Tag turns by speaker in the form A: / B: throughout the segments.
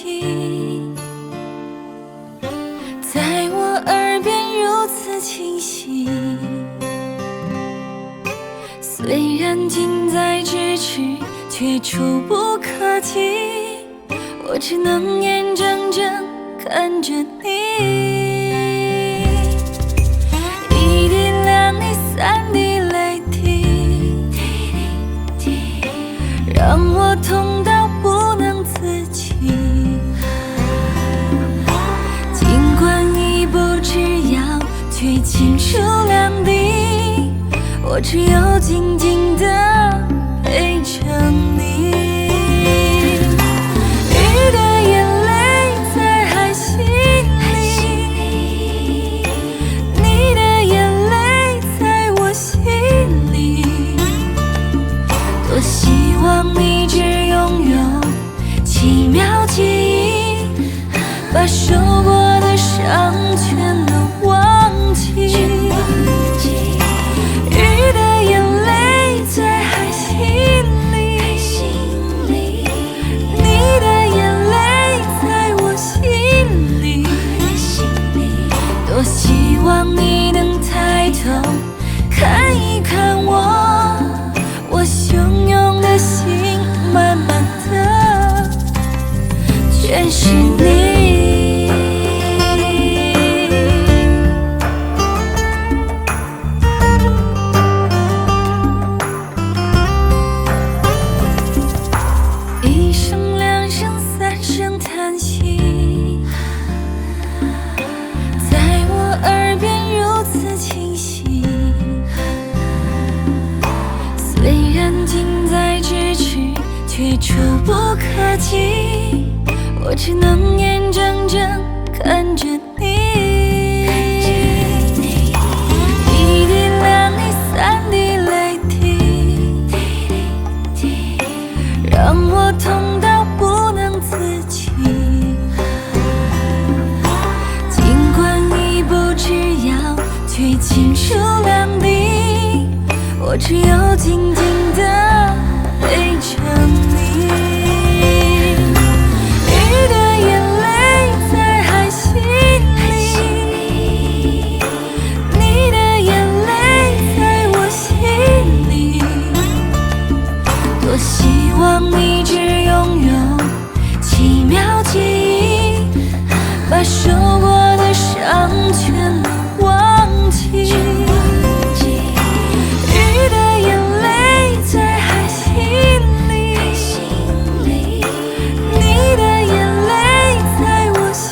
A: 起，在我耳边如此清晰。虽然近在咫尺，却触不可及，我只能眼睁睁看着你，一滴两滴三滴泪滴，让我痛到不能自己。尽管一步之遥，却倾数两滴，我只有静静地陪着你。雨的眼泪在海心里，你的眼泪在我心里。多希望你只拥有奇妙记忆，把受过的伤全都忘记。雨的眼泪在海心里，你的眼泪在我心里。多希望你能抬头看一看我，我汹涌的心满满的全是你。一声两声三声叹息，在我耳边如此清晰。虽然近在咫尺，却触不可及，我只能眼睁睁看着你，一滴两滴三滴泪滴，让我痛到不能自己。尽管一步之遥，却倾数两滴，我只有静静地陪着你。雨的眼泪在海心里，你的眼泪在我心里。多希望你只拥有奇妙记忆，把受过的伤全都忘记。雨的眼泪在海心里，你的眼泪在我心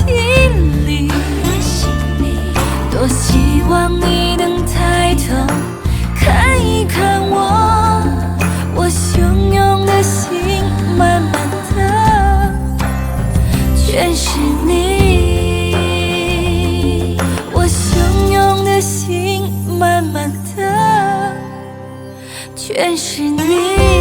A: 里。多希望你能抬头看一看我，我汹涌的心满满的全是你，我汹涌的心满满的全是你。